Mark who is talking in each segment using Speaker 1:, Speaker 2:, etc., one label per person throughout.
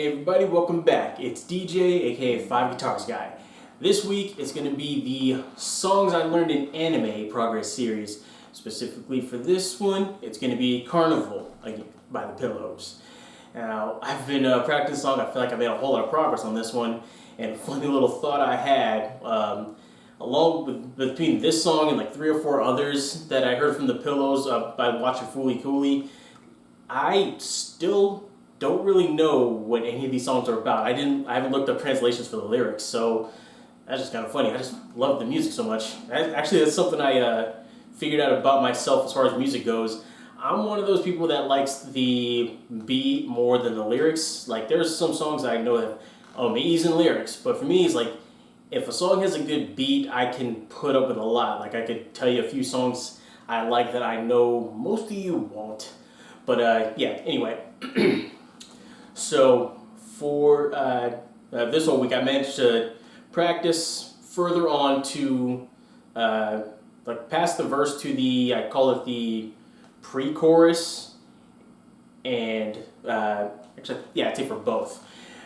Speaker 1: Hey everybody, welcome back. It's DJ, aka Five Guitars Guy. This week it's going to be the Songs I Learned in Anime Progress Series. Specifically for this one, it's going to be Carnival by the Pillows. Now, I've been practicing the song. I feel like I made a whole lot of progress on this one. And a funny little thought I had, between this song and like 3 or 4 others that I heard from the Pillows by watching Fooly Cooley, I still don't really know what any of these songs are about. I haven't looked up translations for the lyrics, so that's just kind of funny. I just love the music so much. Actually, that's something I figured out about myself as far as music goes. I'm one of those people that likes the beat more than the lyrics. Like, there's some songs I know have amazing lyrics, but for me, it's like, if a song has a good beat, I can put up with a lot. Like, I could tell you a few songs I like that I know most of you won't. But yeah, anyway. So for this whole week, I managed to practice further on to like past the verse to the, I call it the pre-chorus, and actually, yeah, I'd say for both.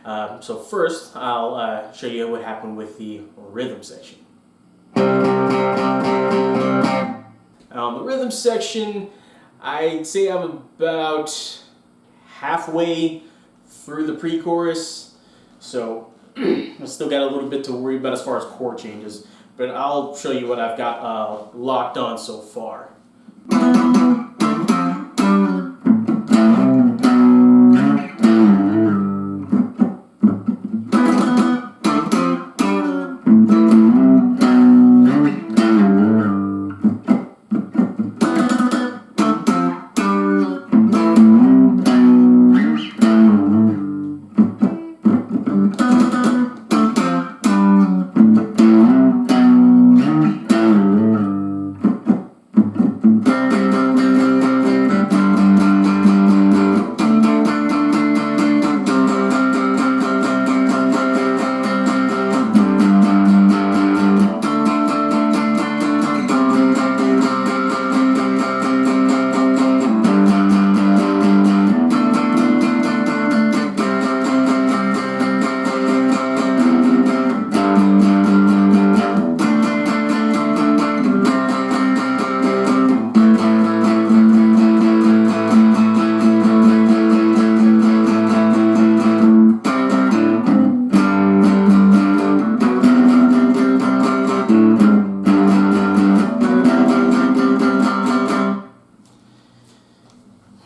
Speaker 1: So first, I'll show you what happened with the rhythm section. On the rhythm section, I'd say I'm about halfway through the pre-chorus, so I still got a little bit to worry about as far as chord changes, but I'll show you what I've got locked on so far.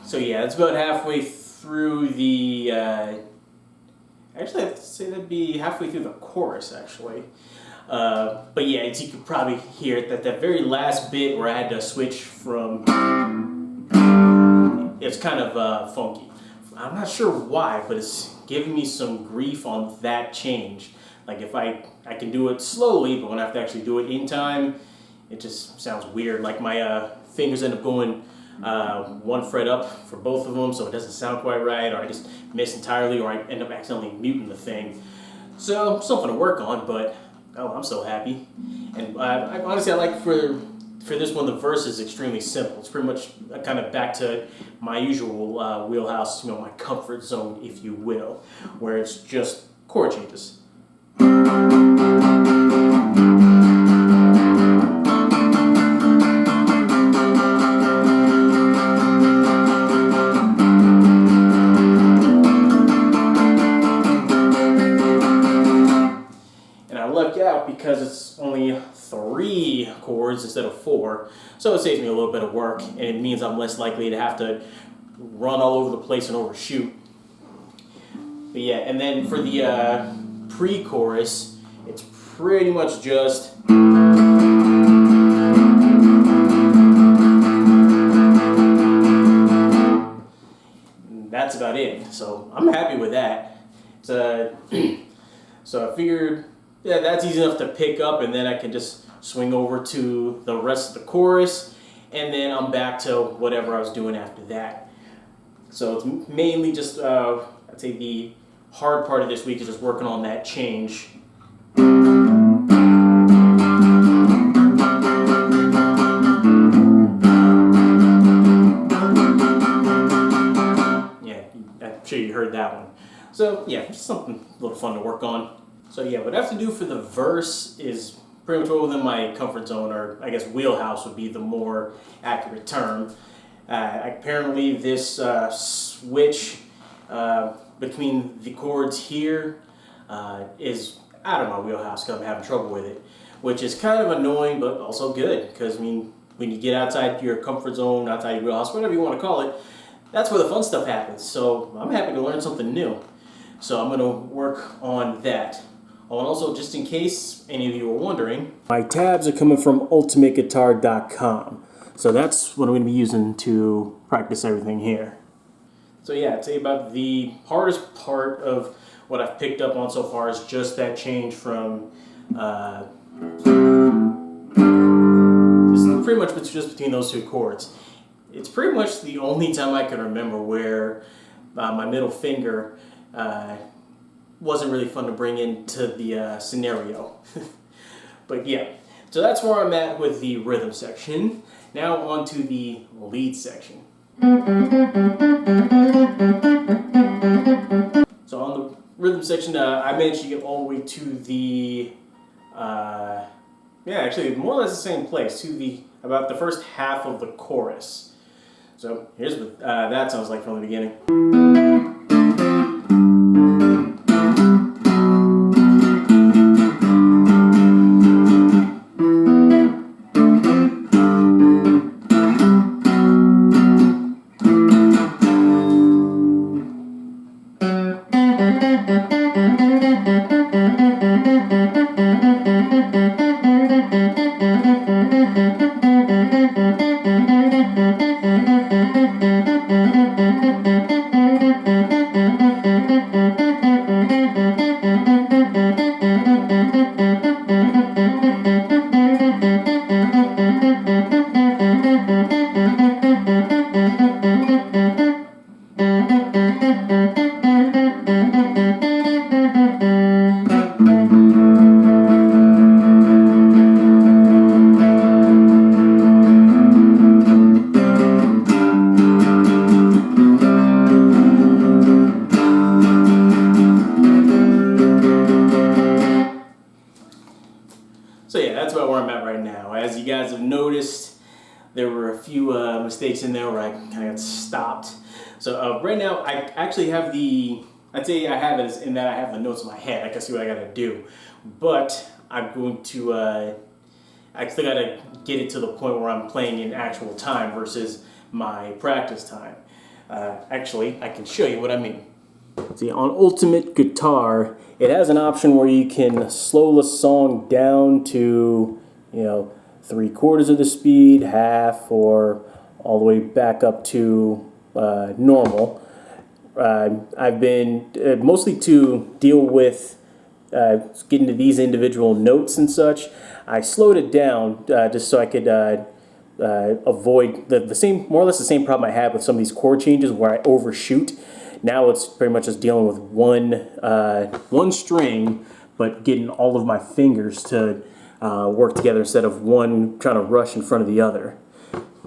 Speaker 1: So yeah, it's about halfway through the, actually I have to say that'd be halfway through the chorus actually. But yeah, as you could probably hear that very last bit where I had to switch from, it's kind of funky. I'm not sure why, but it's giving me some grief on that change. Like if I can do it slowly, but when I have to actually do it in time, it just sounds weird. Like my fingers end up going one fret up for both of them, so it doesn't sound quite right, or I just miss entirely, or I end up accidentally muting the thing. So something to work on, but oh, I'm so happy. And honestly, I like for this one, the verse is extremely simple. It's pretty much kind of back to my usual wheelhouse, my comfort zone, if you will, where it's just chord changes. Because it's only 3 chords instead of 4, so it saves me a little bit of work, and it means I'm less likely to have to run all over the place and overshoot. But yeah, and then for the pre-chorus, it's pretty much just that's about it. So I'm happy with that. So I figured, yeah, that's easy enough to pick up, and then I can just swing over to the rest of the chorus, and then I'm back to whatever I was doing after that. So it's mainly just, I'd say the hard part of this week is just working on that change. Yeah, I'm sure you heard that one. So yeah, just something a little fun to work on. So yeah, what I have to do for the verse is pretty much within my comfort zone, or I guess wheelhouse would be the more accurate term. Apparently this switch between the chords here is out of my wheelhouse because I'm having trouble with it, which is kind of annoying but also good, because I mean, when you get outside your comfort zone, outside your wheelhouse, whatever you want to call it, that's where the fun stuff happens. So I'm happy to learn something new. So I'm going to work on that. Oh, and also, just in case any of you are wondering, my tabs are coming from ultimateguitar.com. So that's what I'm going to be using to practice everything here. So yeah, I'd say about the hardest part of what I've picked up on so far is just that change from it's pretty much just between those two chords. It's pretty much the only time I can remember where my middle finger wasn't really fun to bring into the scenario. But yeah, so that's where I'm at with the rhythm section. Now on to the lead section. So on the rhythm section, I managed to get all the way to the, yeah, actually more or less the same place, to about the first half of the chorus. So here's what that sounds like from the beginning. So yeah, that's about where I'm at right now. As you guys have noticed, there were a few mistakes in there where I kind of got stopped. So right now, I actually have I'd say I have it in that I have the notes in my head. I can see what I gotta do. But I'm going to, I still gotta get it to the point where I'm playing in actual time versus my practice time. Actually, I can show you what I mean. See, on Ultimate Guitar, it has an option where you can slow the song down to, 3/4 of the speed, half, or all the way back up to normal. I've been mostly to deal with getting to these individual notes and such. I slowed it down just so I could avoid the same, more or less the same problem I had with some of these chord changes where I overshoot. Now it's pretty much just dealing with one string, but getting all of my fingers to work together instead of one trying to rush in front of the other.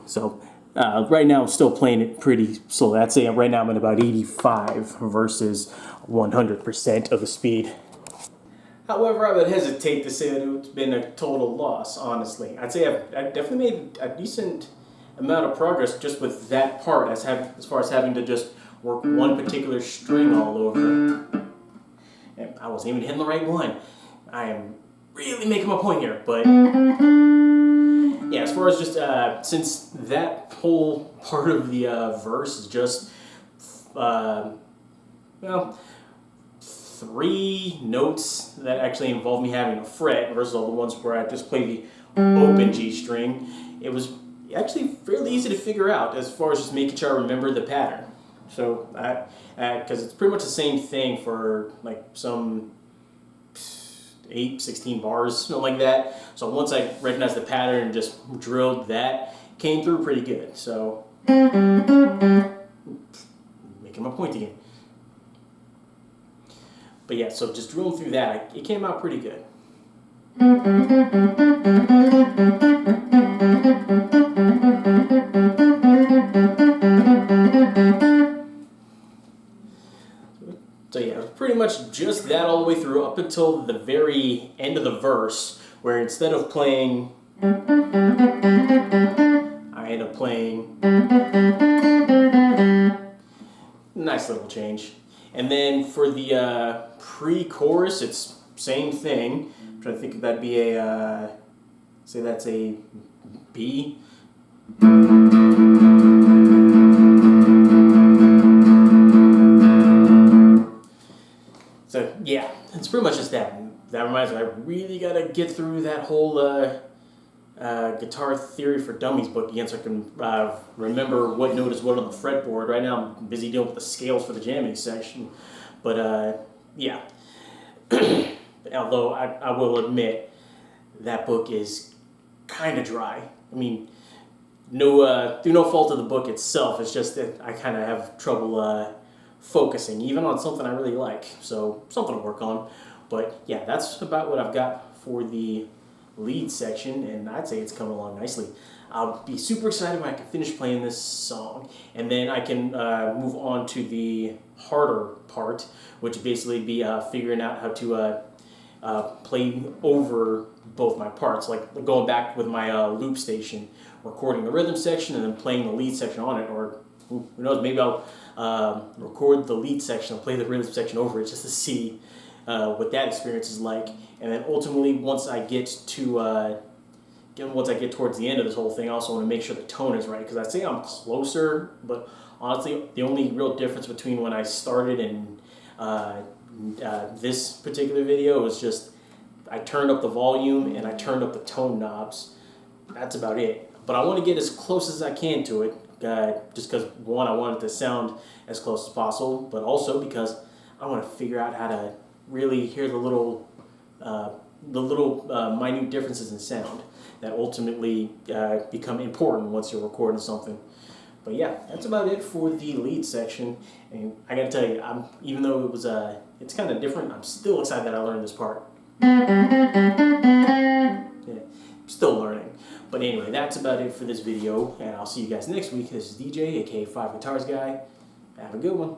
Speaker 1: So right now I'm still playing it pretty slowly. I'd say right now I'm at about 85 versus 100% of the speed. However, I would hesitate to say that it's been a total loss, honestly. I'd say I've definitely made a decent amount of progress just with that part, as far as having to just work one particular string all over. And I wasn't even hitting the right one. I am really making my point here, but yeah, as far as just, since that whole part of the verse is just, well, 3 notes that actually involve me having a fret versus all the ones where I just play the open G string, it was actually fairly easy to figure out as far as just making sure I remember the pattern. So, because it's pretty much the same thing for like some 16 bars, something like that. So once I recognized the pattern and just drilled that, came through pretty good. So, making my point again. But yeah, so just drilling through that, it came out pretty good. So yeah, much just that all the way through up until the very end of the verse, where instead of playing, I end up playing. Nice little change. And then for the pre-chorus, it's same thing. I'm trying to think if that'd be a, say that's a B. So yeah, it's pretty much just that. That reminds me, I really gotta get through that whole Guitar Theory for Dummies book again so I can remember what note is what on the fretboard. Right now I'm busy dealing with the scales for the jamming section. But yeah, although I will admit that book is kind of dry. I mean, no, through no fault of the book itself, it's just that I kind of have trouble focusing, even on something I really like. So something to work on. But yeah, that's about what I've got for the lead section, and I'd say it's coming along nicely. I'll be super excited when I can finish playing this song, and then I can move on to the harder part, which would basically be figuring out how to play over both my parts, like going back with my loop station, recording the rhythm section, and then playing the lead section on it, or who knows, maybe I'll record the lead section and play the rhythm section over it just to see what that experience is like. And then ultimately, once I get to towards the end of this whole thing, I also want to make sure the tone is right, because I'd say I'm closer, but honestly, the only real difference between when I started and this particular video was just I turned up the volume and I turned up the tone knobs. That's about it. But I want to get as close as I can to it, just because, one, I want it to sound as close as possible, but also because I want to figure out how to really hear the little minute differences in sound that ultimately become important once you're recording something. But yeah, that's about it for the lead section. And I gotta tell you, even though it was it's kind of different, I'm still excited that I learned this part. Yeah, I'm still learning. But anyway, that's about it for this video, and I'll see you guys next week. This is DJ, aka 5 Guitars Guy. Have a good one.